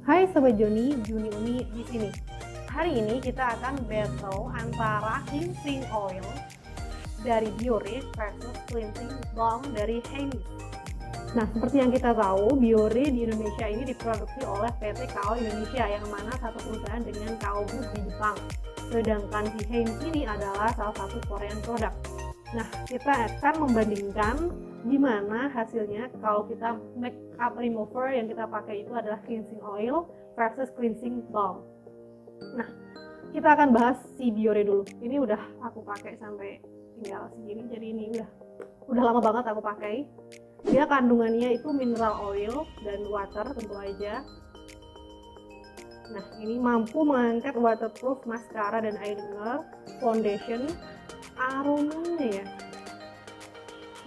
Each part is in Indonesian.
Hai Sobat Joni, Juni Uni di sini. Hari ini kita akan battle antara cleansing oil dari Biore versus cleansing balm dari Hemis. Nah, seperti yang kita tahu, Biore di Indonesia ini diproduksi oleh PT KO Indonesia, yang mana satu perusahaan dengan KO Group di Jepang. Sedangkan si Hemis ini adalah salah satu Korean produk. Nah, kita akan membandingkan gimana hasilnya kalau kita makeup remover yang kita pakai itu adalah cleansing oil versus cleansing balm. Nah, kita akan bahas si Biore dulu. Ini udah aku pakai sampai tinggal segini, jadi ini udah lama banget aku pakai. Dia kandungannya itu mineral oil dan water tentu aja. Nah, ini mampu mengangkat waterproof mascara dan eyeliner, foundation. Aromanya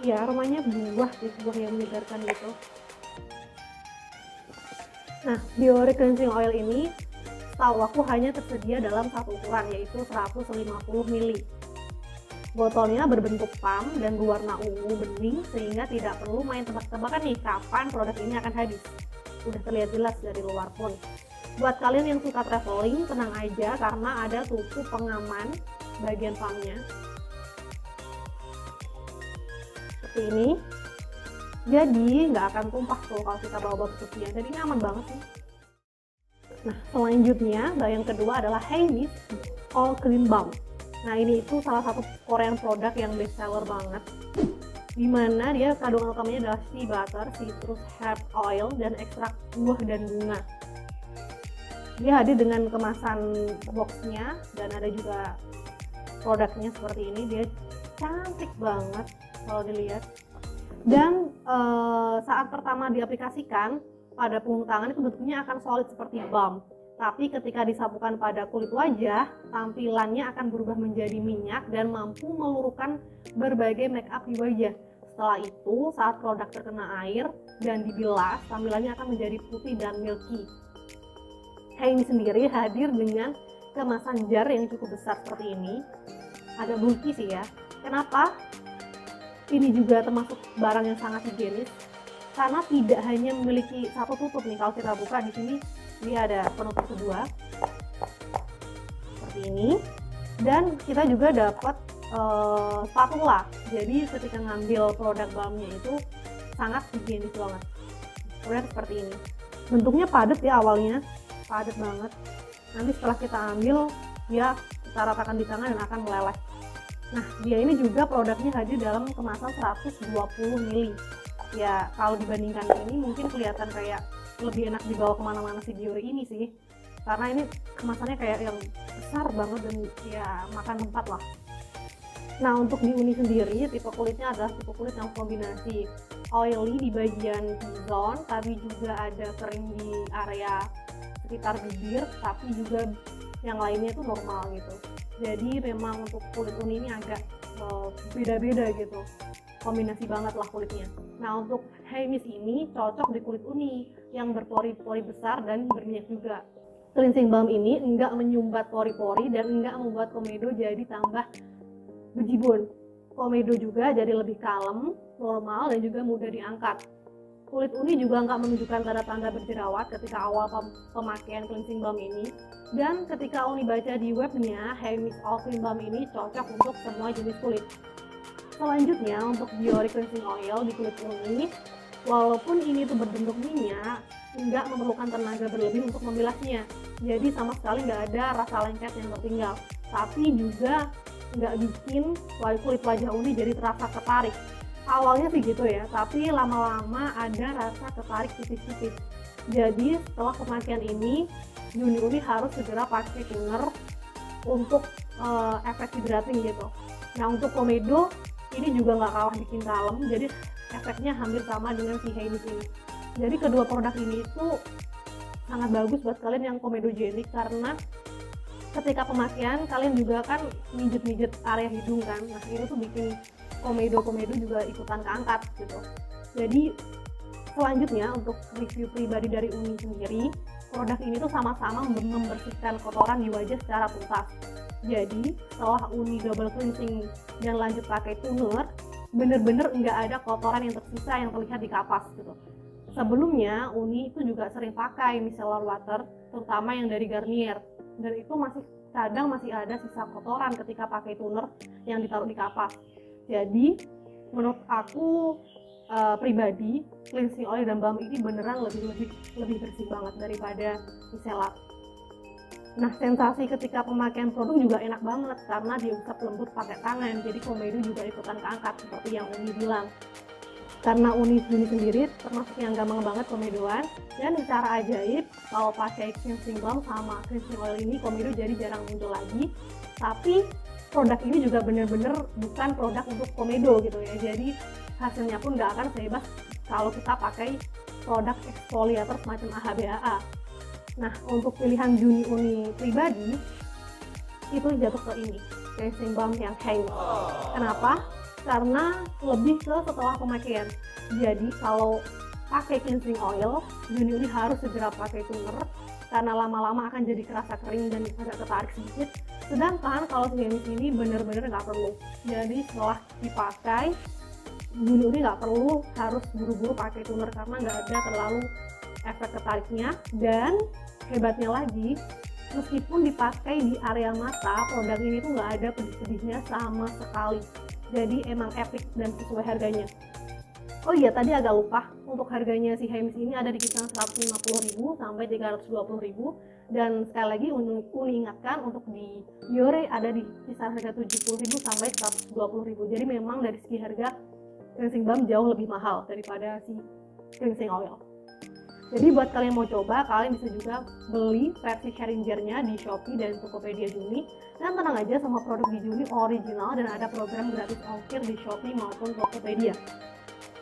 aromanya buah yang menyegarkan gitu. Nah, Biore cleansing oil ini setahu aku hanya tersedia dalam satu ukuran, yaitu 150 ml. Botolnya berbentuk pump dan berwarna ungu bening, sehingga tidak perlu main tebak-tebakan nih kapan produk ini akan habis. Udah terlihat jelas dari luar pun. Buat kalian yang suka traveling, tenang aja karena ada tutup pengaman bagian pumpnya seperti ini, jadi nggak akan tumpah tuh kalau kita bawa bertupian, jadi nyaman banget sih. Nah, selanjutnya yang kedua adalah Hemis All Clean Balm. Nah, ini itu salah satu Korean produk yang best seller banget, dimana dia kandungan utamanya adalah shea butter, citrus herb oil, dan ekstrak buah dan bunga. Dia hadir dengan kemasan boxnya dan ada juga produknya seperti ini. Dia cantik banget kalau dilihat, dan saat pertama diaplikasikan pada punggung tangan itu bentuknya akan solid seperti balm, tapi ketika disapukan pada kulit wajah, tampilannya akan berubah menjadi minyak dan mampu meluruhkan berbagai make up di wajah. Setelah itu, saat produk terkena air dan dibilas, tampilannya akan menjadi putih dan milky. Ini sendiri hadir dengan kemasan jar yang cukup besar seperti ini. Agak bulky sih ya. Kenapa? Ini juga termasuk barang yang sangat higienis karena tidak hanya memiliki satu tutup nih. Kalau kita buka di sini, dia ada penutup kedua seperti ini, dan kita juga dapat spatula. Jadi ketika ngambil produk balmnya itu sangat higienis banget. Kemudian seperti ini, bentuknya padat ya, awalnya padat banget. Nanti setelah kita ambil, dia kita ratakan di tangan dan akan meleleh. Nah, dia ini juga produknya hadir dalam kemasan 120 ml. Ya, kalau dibandingkan ini mungkin kelihatan kayak lebih enak dibawa kemana-mana si Biore ini sih, karena ini kemasannya kayak yang besar banget dan ya makan tempat lah. Nah, untuk di Uni sendiri, tipe kulitnya adalah tipe kulit yang kombinasi oily di bagian T-zone, tapi juga ada kering di area sekitar bibir, tapi juga yang lainnya itu normal gitu. Jadi memang untuk kulit Uni ini agak beda-beda gitu, kombinasi banget lah kulitnya. Nah, untuk Hemis ini cocok di kulit Uni yang berpori-pori besar dan berminyak juga. Cleansing balm ini enggak menyumbat pori-pori dan enggak membuat komedo jadi tambah bejibun. Komedo juga jadi lebih kalem, normal, dan juga mudah diangkat. Kulit Uni juga nggak menunjukkan tanda-tanda berjerawat ketika awal pemakaian cleansing balm ini. Dan ketika Uni baca di webnya, Hemis All Clean Balm ini cocok untuk semua jenis kulit. Selanjutnya, untuk Biore cleansing oil di kulit Uni, walaupun ini tuh berbentuk minyak, nggak memerlukan tenaga berlebih untuk membilasnya. Jadi sama sekali nggak ada rasa lengket yang tertinggal. Tapi juga nggak bikin kulit wajah Uni jadi terasa ketarik. Awalnya sih gitu ya, tapi lama-lama ada rasa ketarik tipis-tipis. Jadi setelah pemakaian ini, Uni harus segera pakai toner untuk efek hydrating gitu. Nah, untuk komedo ini juga nggak kalah bikin kalem, jadi efeknya hampir sama dengan si Hemis ini. Jadi kedua produk ini itu sangat bagus buat kalian yang komedogenik, karena ketika pemakaian kalian juga kan mijet-mijet area hidung kan. Nah, ini tuh bikin komedo juga ikutan keangkat gitu. Jadi selanjutnya untuk review pribadi dari Uni sendiri, produk ini tuh sama-sama membersihkan kotoran di wajah secara tuntas. Jadi setelah Uni double cleansing dan lanjut pakai toner, bener-bener nggak ada kotoran yang tersisa yang terlihat di kapas gitu. Sebelumnya Uni itu juga sering pakai micellar water, terutama yang dari Garnier, dan itu kadang masih ada sisa kotoran ketika pakai toner yang ditaruh di kapas. Jadi menurut aku pribadi, cleansing oil dan balm ini beneran lebih bersih banget daripada micellar. Nah, sensasi ketika pemakaian produk juga enak banget karena diusap lembut pakai tangan, jadi komedo juga ikutan keangkat seperti yang Uni bilang. Karena Uni sendiri termasuk yang gampang banget komedoan, dan secara ajaib kalau pakai cleansing balm sama cleansing oil ini komedo jadi jarang muncul lagi. Tapi produk ini juga bener-bener bukan produk untuk komedo gitu ya, jadi hasilnya pun nggak akan sebebas kalau kita pakai produk exfoliator semacam AHA-BHA. Nah, untuk pilihan Juni Uni pribadi itu jatuh ke ini, cleansing balm yang Heims. Kenapa? Karena lebih ke setelah pemakaian. Jadi kalau pakai cleansing oil, Juni Uni harus segera pakai toner karena lama-lama akan jadi kerasa kering dan agak ketarik sedikit. Sedangkan kalau si Heims ini bener-bener nggak perlu. Jadi setelah dipakai, Juni Uni nggak perlu harus buru-buru pakai toner karena nggak ada terlalu efek ketariknya. Dan hebatnya lagi, meskipun dipakai di area mata, produk ini tuh nggak ada pedih-pedihnya sama sekali. Jadi emang epic dan sesuai harganya. Oh iya, tadi agak lupa, untuk harganya si Heims ini ada di kisaran 150.000 sampai 320.000, dan sekali lagi Uni ingatkan untuk di Biore ada di kisaran harga 70.000 sampai 120.000. Jadi memang dari segi harga cleansing balm jauh lebih mahal daripada si cleansing oil. Jadi buat kalian yang mau coba, kalian bisa juga beli versi Challenger-nya di Shopee dan Tokopedia Juni. Dan tenang aja, semua produk di Juni original dan ada program gratis ongkir di Shopee maupun Tokopedia.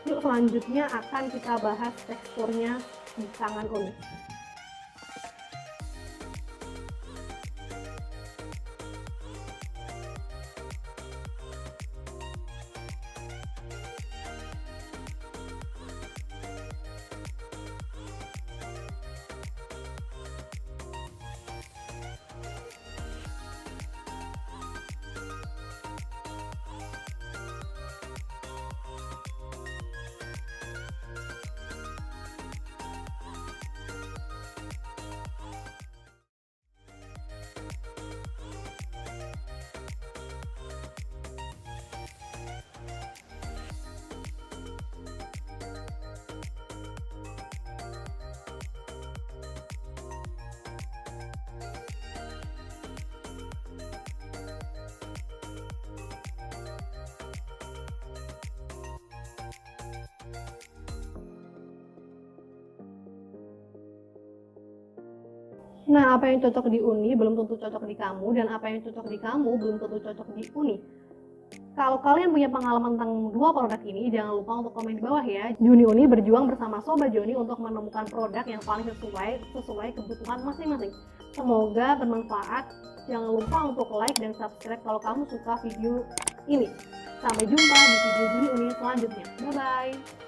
Yuk selanjutnya akan kita bahas teksturnya di tangan Uni. Nah, apa yang cocok di Uni belum tentu cocok di kamu, dan apa yang cocok di kamu belum tentu cocok di Uni. Kalau kalian punya pengalaman tentang dua produk ini, jangan lupa untuk komen di bawah ya. Juni Uni berjuang bersama Sobat Joni untuk menemukan produk yang paling sesuai kebutuhan masing-masing. Semoga bermanfaat. Jangan lupa untuk like dan subscribe kalau kamu suka video ini. Sampai jumpa di video Juni Uni selanjutnya. Bye-bye!